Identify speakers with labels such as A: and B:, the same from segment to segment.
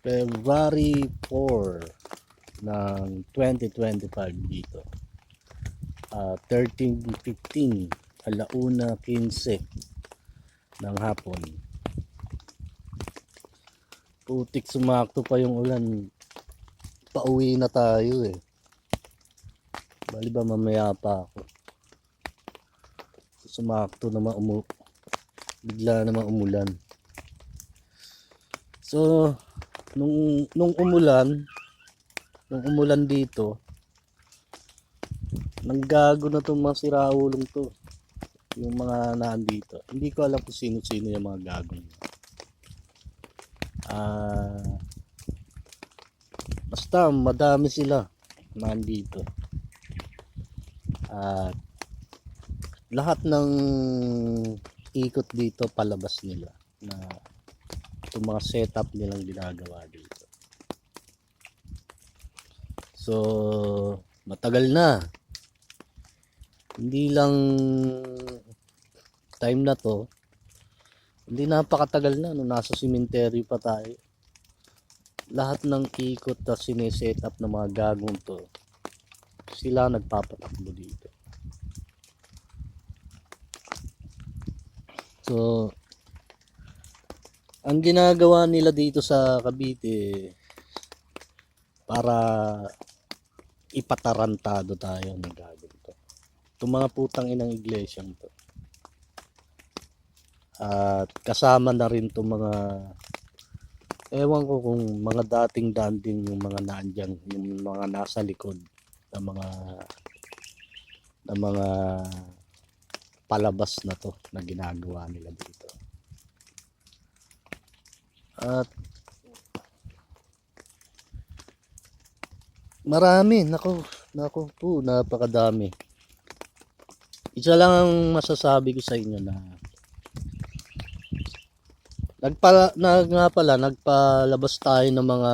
A: February 4 ng 2025 dito. 13:15, 1:15 ng hapon. Putik sumakto pa yung ulan. Pauwi na tayo eh. Bali ba mamaya pa ako. Sumakto naman bigla naman umulan. So, nung umulan dito, nanggago na tong mga siraulong to. Yung mga naandito. Hindi ko alam kung sino-sino yung mga gagong. Basta madami sila nandito. At lahat ng ikot dito palabas nila na itong mga setup nilang ginagawa dito. So, matagal na. Hindi lang time na to. Hindi napakatagal na no, nasa cemetery pa tayo. Lahat ng ikot na sineset up ng mga gagong to, sila nagpapatakbo dito. So, ang ginagawa nila dito sa Cavite para ipatarantado tayo ng gagong to. Itong mga putang inang iglesyang to. At kasama na rin itong mga, ewan ko kung mga dating danding yung mga naandyan, yung mga nasa likod ng mga palabas na to na ginagawa nila dito. At marami, nako po, napakadami. Isa lang ang masasabi ko sa inyo na nagpalabas tayo ng mga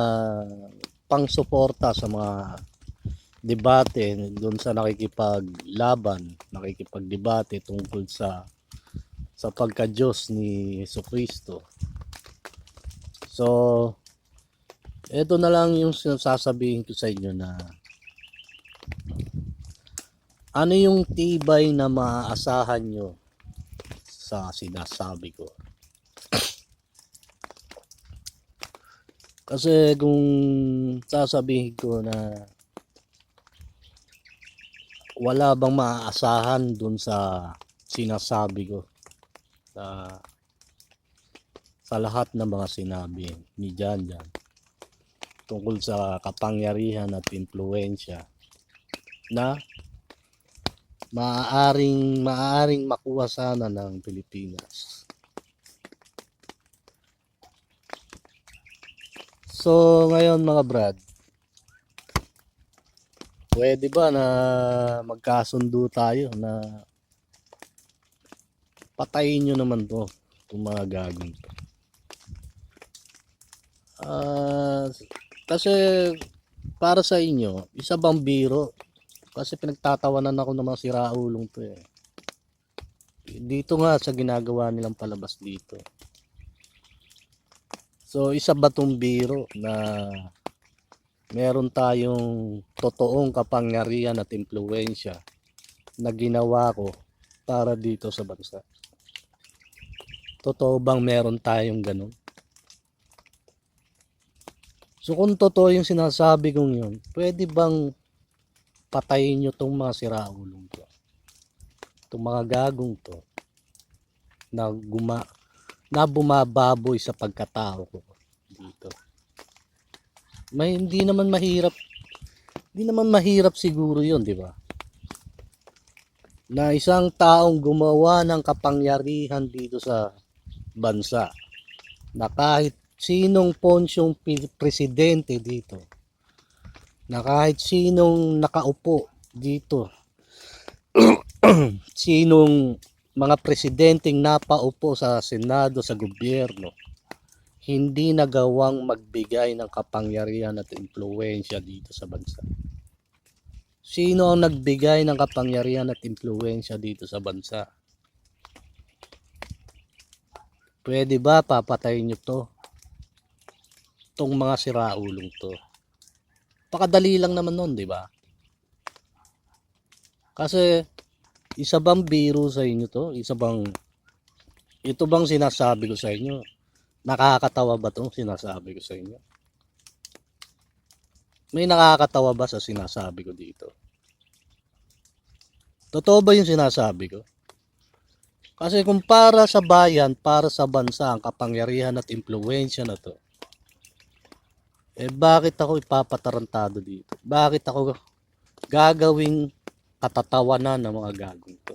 A: pangsuporta sa mga debate doon sa nakikipagdebate tungkol sa pagka-Diyos ni Jesucristo. So, ito na lang yung sasabihin ko sa inyo na ano yung tibay na maaasahan nyo sa sinasabi ko. Kasi kung sasabihin ko na wala bang maaasahan dun sa sinasabi ko sa lahat ng mga sinabi ni Jan tungkol sa kapangyarihan at impluwensya na maaaring makuha sana ng Pilipinas. So ngayon mga brad, pwede ba na magkasundo tayo na patayin nyo naman to, itong mga gagong to. Kasi para sa inyo, isa bang biro? Kasi pinagtatawanan ako ng mga siraulong to eh. Dito nga sa ginagawa nilang palabas dito. So isa ba tong biro na meron tayong totoong kapangyarihan at impluwensya na ginawa ko para dito sa bansa? Totoo bang meron tayong ganun? So kung totoo yung sinasabi kong yun, pwede bang patayin nyo tong mga siraulong to? Itong mga gagong to na bumababoy sa pagkatao ko dito. Hindi naman mahirap siguro yun, di ba? Na isang taong gumawa ng kapangyarihan dito sa bansa na kahit sinong ponsyong presidente dito, na kahit sinong nakaupo dito, sinong mga presidenteng napaupo sa Senado, sa gobyerno, hindi nagawang magbigay ng kapangyarihan at impluwensya dito sa bansa. Sino ang nagbigay ng kapangyarihan at impluwensya dito sa bansa? Pwede ba papatayin nyo to? tong mga siraulong to. Pakadali lang naman nun, di ba? Kasi isa bang biro sa inyo to? Ito bang sinasabi ko sa inyo? Nakakatawa ba tong sinasabi ko sa inyo? May nakakatawa ba sa sinasabi ko dito? Totoo ba yung sinasabi ko? Kasi kung para sa bayan, para sa bansa, ang kapangyarihan at impluensya na to, bakit ako ipapatarantado dito? Bakit ako gagawing katatawanan ng mga gagong to?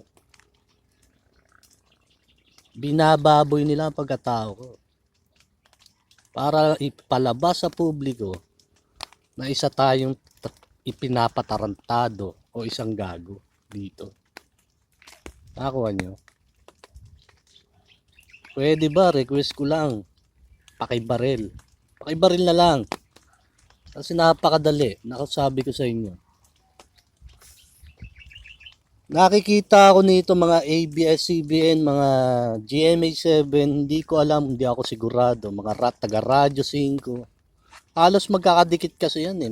A: Binababoy nila ang pagkatao ko para ipalabas sa publiko na isa tayong ipinapatarantado o isang gago dito. Nakakuha nyo? Pwede ba? Request ko lang. Pakibaril. Pakibaril na lang. Kasi napakadali. Nakasabi ko sa inyo. Nakikita ako nito mga ABS-CBN, mga GMA7, hindi ko alam, hindi ako sigurado. Mga taga Radyo 5. Halos magkakadikit kasi yan eh.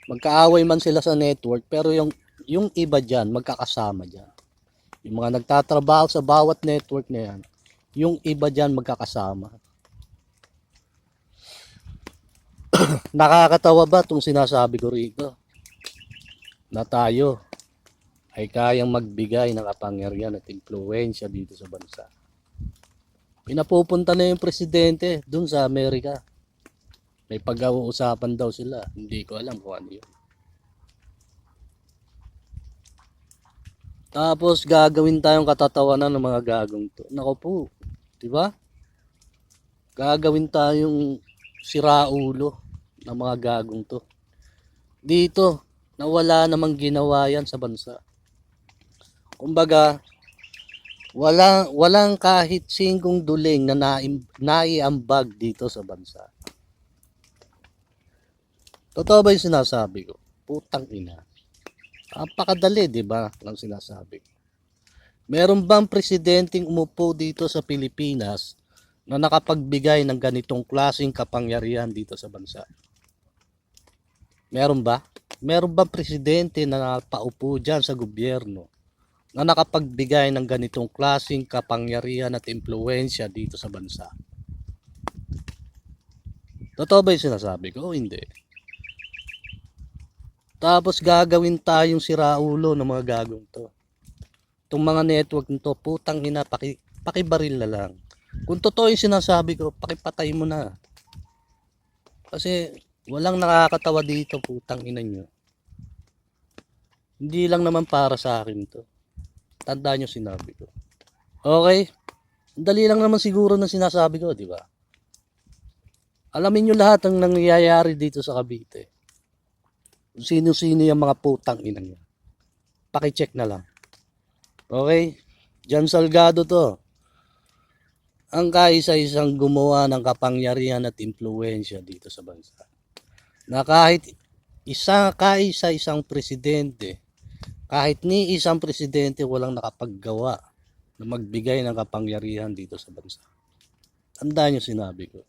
A: Magkaaway man sila sa network, pero yung iba dyan, magkakasama dyan. Yung mga nagtatrabaho sa bawat network na yan, yung iba dyan magkakasama. Nakakatawa ba itong sinasabi ko rito? Na tayo ay kayang magbigay ng kapangyarihan at impluensya dito sa bansa. Pinapupunta na yung presidente dun sa Amerika. May pag-uusapan daw sila. Hindi ko alam kung ano yun. Tapos gagawin tayong katatawanan ng mga gagong to. Nako po, 'di ba? Gagawin tayong siraulo ng mga gagong to. Dito, na wala namang ginawa yan sa bansa. Kumbaga, walang kahit singkong duling na naiambag dito sa bansa. Totoo ba yung sinasabi ko? Putang ina. Napakadali, di ba? Ang sinasabi. Meron bang presidenteng umupo dito sa Pilipinas na nakapagbigay ng ganitong klaseng kapangyarihan dito sa bansa? Meron ba? Meron bang presidente na napaupo dyan sa gobyerno na nakapagbigay ng ganitong klaseng kapangyarihan at impluensya dito sa bansa? Totoo ba yung sinasabi ko? O hindi? Tapos gagawin tayong siraulo ng mga gagong to. Itong mga network nito, putang ina, pakibaril na lang. Kung totoo yung sinasabi ko, pakipatay mo na. Kasi walang nakakatawa dito, putang ina nyo. Hindi lang naman para sa akin to. Tandaan nyo sinabi ko. Okay? Dali lang naman siguro na sinasabi ko, di ba? Alamin nyo lahat ang nangyayari dito sa Cavite. Sino-sino yung mga putang ina nyo. Pakicheck na lang. Okay? Jan Salgado to. Ang kaisa-isang gumawa ng kapangyarihan at impluensya dito sa bansa. Na kahit kaisa-isang presidente, kahit ni isang presidente walang nakapaggawa na magbigay ng kapangyarihan dito sa bansa. Tandaan nyo sinabi ko.